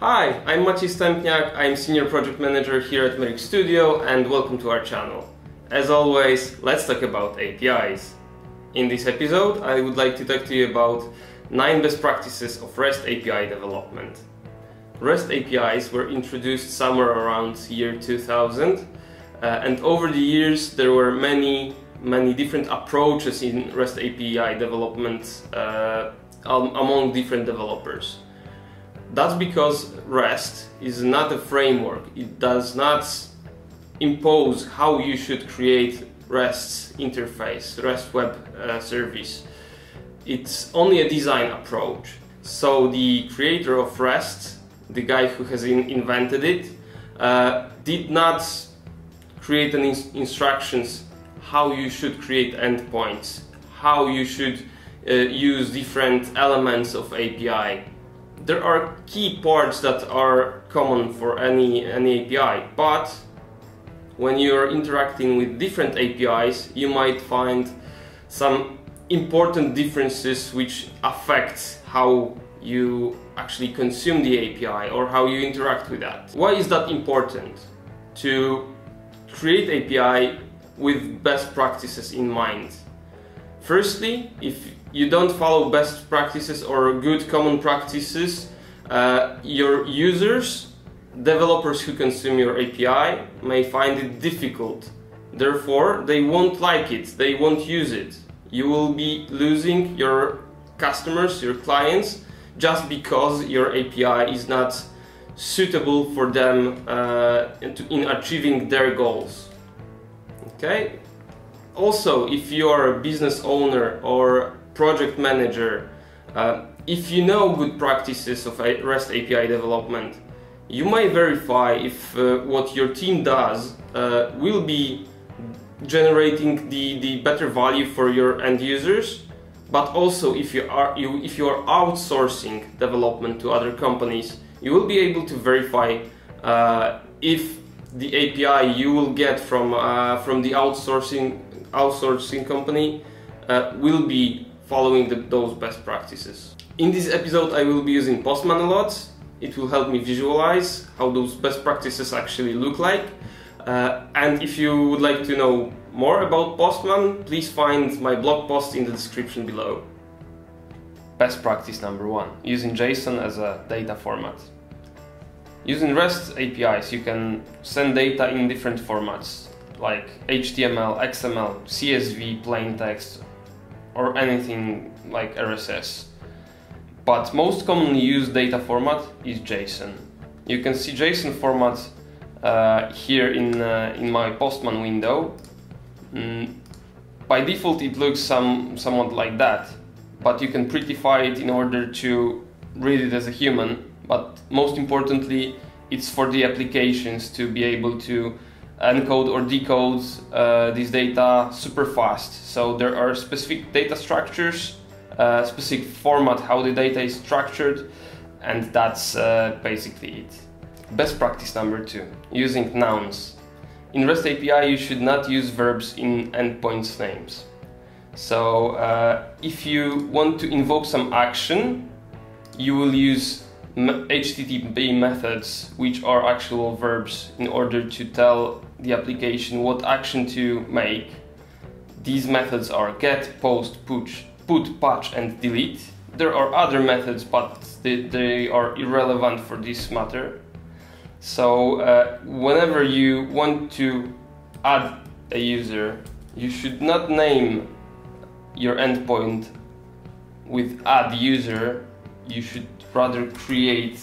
Hi, I'm Maciej Stępniak, I'm Senior Project Manager here at Merrick Studio, and welcome to our channel. As always, let's talk about APIs. In this episode, I would like to talk to you about 9 best practices of REST API development. REST APIs were introduced somewhere around year 2000, and over the years there were many different approaches in REST API development among different developers. That's because REST is not a framework. It does not impose how you should create REST interface, REST web service. It's only a design approach. So the creator of REST, the guy who has invented it, did not create any instructions how you should create endpoints, how you should use different elements of API. There are key parts that are common for any API, but when you are interacting with different APIs, you might find some important differences which affect how you actually consume the API or how you interact with that. Why is that important? To create API with best practices in mind. Firstly, if you don't follow best practices or good common practices, your users, developers who consume your API, may find it difficult. Therefore, they won't like it, they won't use it. You will be losing your customers, your clients, just because your API is not suitable for them in achieving their goals. Okay? Also, if you are a business owner or project manager, if you know good practices of REST API development, you may verify if what your team does will be generating the better value for your end users, but also if you are outsourcing development to other companies, you will be able to verify if the API you will get from the outsourcing company will be following those best practices. In this episode I will be using Postman a lot. It will help me visualize how those best practices actually look like. And if you would like to know more about Postman, please find my blog post in the description below. Best practice number 1. Using JSON as a data format. Using REST APIs you can send data in different formats like HTML, XML, CSV, plain text, or anything like RSS. But most commonly used data format is JSON. You can see JSON format here in my Postman window. By default it looks somewhat like that, but you can prettify it in order to read it as a human. But most importantly, it's for the applications to be able to encode or decode this data super fast. So there are specific data structures, specific format how the data is structured, and that's basically it. Best practice number 2, using nouns. In REST API you should not use verbs in endpoints names. So if you want to invoke some action, you will use HTTP methods, which are actual verbs, in order to tell the application what action to make. These methods are get, post, put, patch, and delete. There are other methods, but they are irrelevant for this matter. So whenever you want to add a user, you should not name your endpoint with add user. You should rather create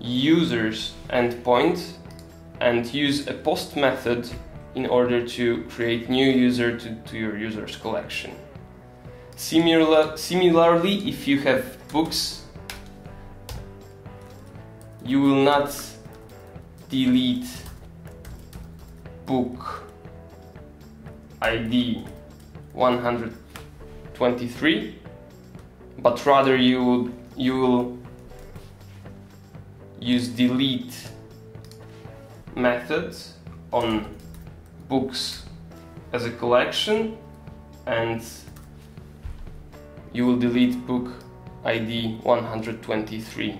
users endpoint and use a post method in order to create new user to your users collection. Similarly, if you have books, you will not delete book ID 123, but rather you will use delete methods on books as a collection, and you will delete book ID 123.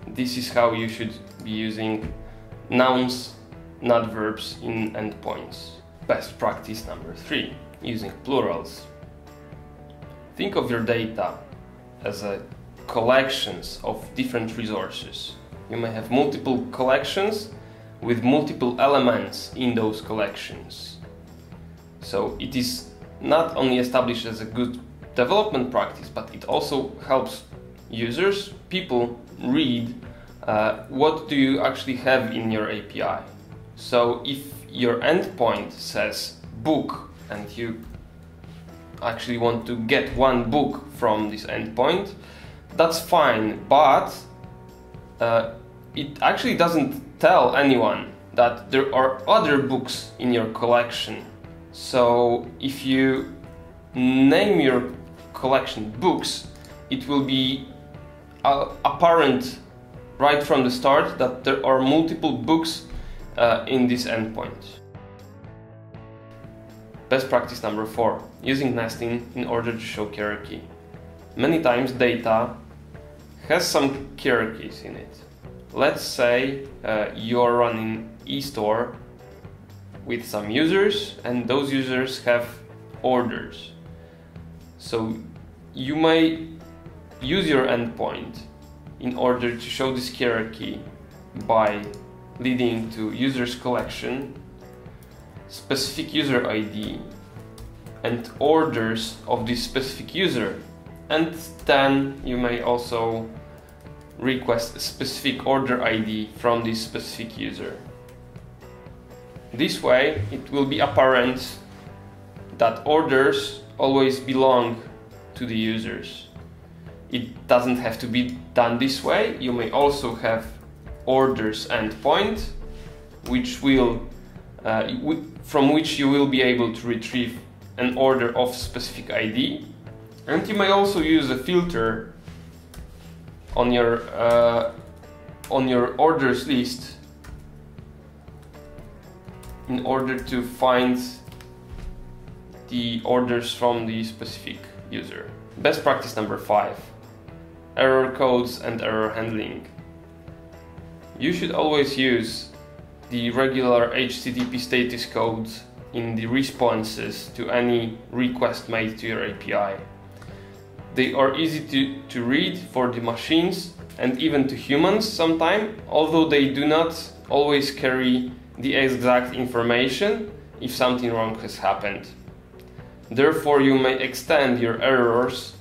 This is how you should be using nouns, not verbs, in endpoints. Best practice number 3, using plurals. Think of your data as a collections of different resources. You may have multiple collections with multiple elements in those collections. So it is not only established as a good development practice, but it also helps users, people, read what do you actually have in your API. So if your endpoint says book and you actually want to get one book from this endpoint, that's fine, but it actually doesn't tell anyone that there are other books in your collection. So if you name your collection books, it will be apparent right from the start that there are multiple books in this endpoint. Best practice number 4, using nesting in order to show hierarchy. Many times data has some hierarchies in it. Let's say you're running e-store with some users, and those users have orders. So you may use your endpoint in order to show this hierarchy by leading to users collection, specific user ID, and orders of this specific user. And then you may also request a specific order ID from this specific user. This way it will be apparent that orders always belong to the users. It doesn't have to be done this way. You may also have orders endpoint, which will from which you will be able to retrieve an order of specific ID. And you may also use a filter on your orders list in order to find the orders from the specific user. Best practice number 5, error codes and error handling. You should always use the regular HTTP status codes in the responses to any request made to your API. They are easy to read for the machines and even to humans sometimes, although they do not always carry the exact information if something wrong has happened. Therefore, you may extend your errors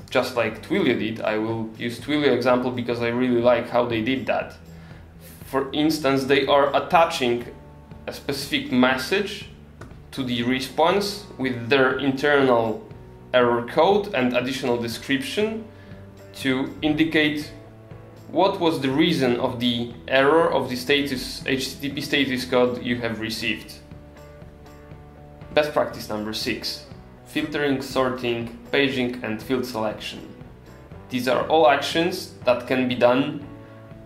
just like Twilio did. I will use Twilio example because I really like how they did that. For instance, they are attaching a specific message to the response with their internal error code and additional description to indicate what was the reason of the error of the HTTP status code you have received. Best practice number 6, filtering, sorting, paging and field selection. These are all actions that can be done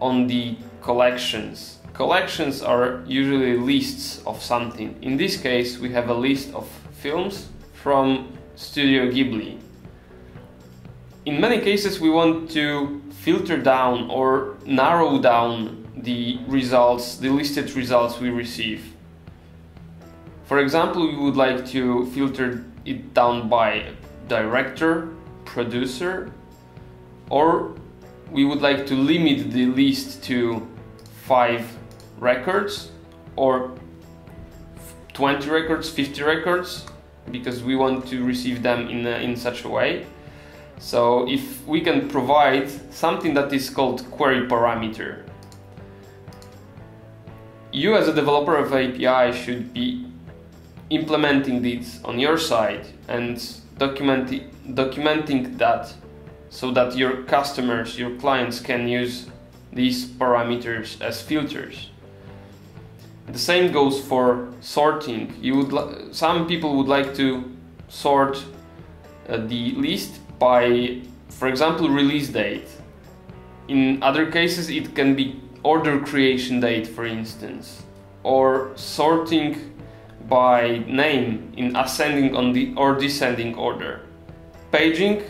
on the collections. Collections are usually lists of something. In this case, we have a list of films from Studio Ghibli. In many cases, we want to filter down or narrow down the results, the listed results we receive. For example, we would like to filter it down by director, producer, or we would like to limit the list to 5 records or 20 records, 50 records, because we want to receive them in such a way. So if we can provide something that is called query parameter, you as a developer of API should be implementing this on your side and documenting that so that your customers, your clients can use these parameters as filters. The same goes for sorting. Some people would like to sort the list by, for example, release date. In other cases, it can be order creation date, for instance, or sorting by name in ascending or descending order. Paging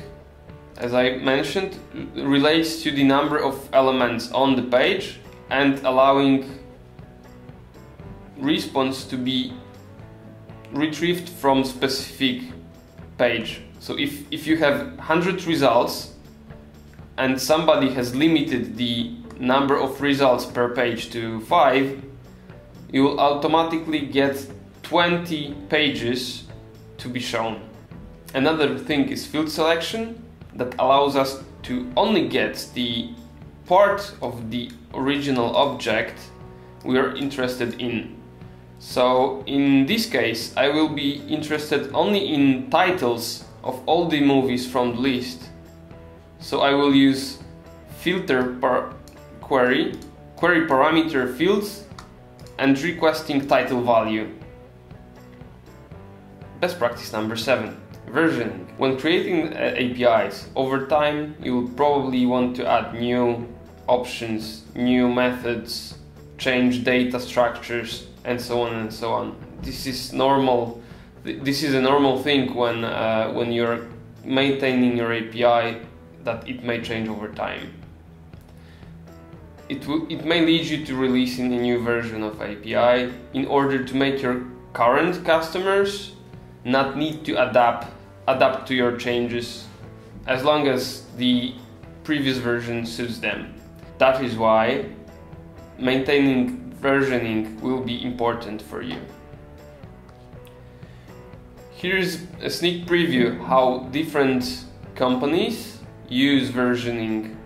as I mentioned, relates to the number of elements on the page and allowing response to be retrieved from specific page. So if you have 100 results and somebody has limited the number of results per page to 5, you will automatically get 20 pages to be shown. Another thing is field selection, that allows us to only get the part of the original object we are interested in. So in this case, I will be interested only in titles of all the movies from the list. So I will use filter query parameter fields and requesting title value. Best practice number 7. Versioning. When creating APIs, over time you will probably want to add new options, new methods, change data structures, and so on and so on. This is normal. This is a normal thing when you're maintaining your API, that it may change over time. It may lead you to releasing a new version of API in order to make your current customers not need to adapt to your changes, as long as the previous version suits them. That is why maintaining versioning will be important for you. Here's a sneak preview how different companies use versioning.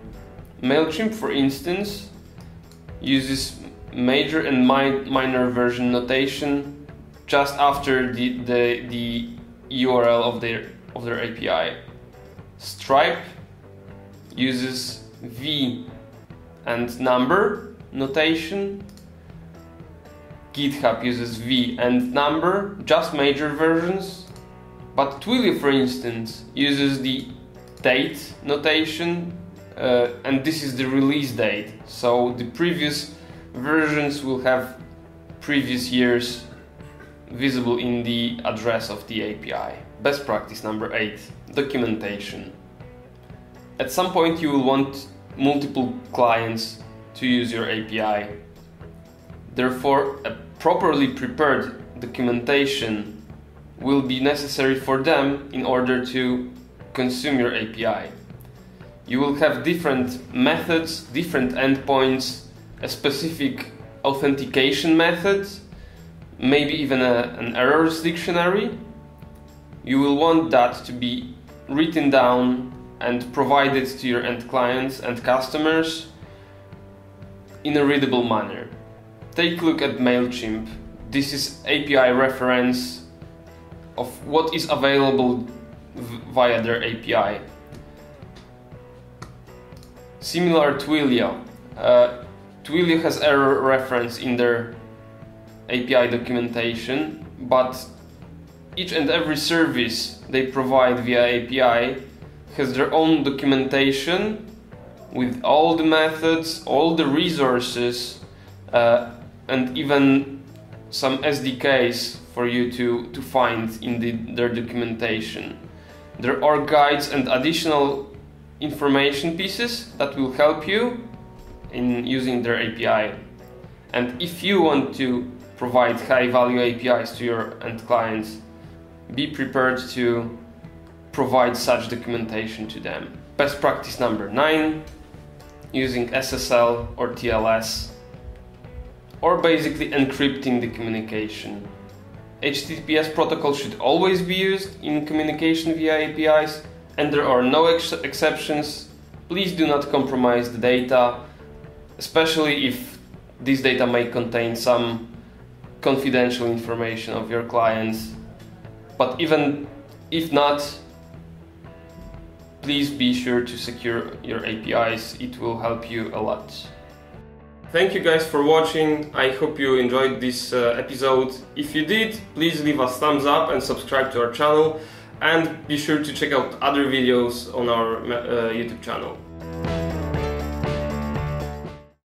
MailChimp, for instance, uses major and minor version notation just after the URL of their API. Stripe uses V and number notation. GitHub uses V and number, just major versions. But Twilio, for instance, uses the date notation, and this is the release date. So the previous versions will have previous years visible in the address of the API. Best practice number 8, documentation. At some point you will want multiple clients to use your API. Therefore, a properly prepared documentation will be necessary for them in order to consume your API. You will have different methods, different endpoints, a specific authentication method, maybe even an errors dictionary. You will want that to be written down and provided to your end clients and customers in a readable manner. Take a look at MailChimp. This is API reference of what is available via their API. Similar Twilio. Twilio has error reference in their API documentation, but each and every service they provide via API has their own documentation with all the methods, all the resources, and even some SDKs for you to find in their documentation. There are guides and additional information pieces that will help you in using their API. And if you want to provide high-value APIs to your end clients, be prepared to provide such documentation to them. Best practice number 9, using SSL or TLS, or basically encrypting the communication. HTTPS protocol should always be used in communication via APIs, and there are no exceptions. Please do not compromise the data, especially if this data may contain some confidential information of your clients. But even if not, please be sure to secure your APIs. It will help you a lot. Thank you guys for watching. I hope you enjoyed this episode. If you did, please leave us thumbs up and subscribe to our channel, and be sure to check out other videos on our YouTube channel.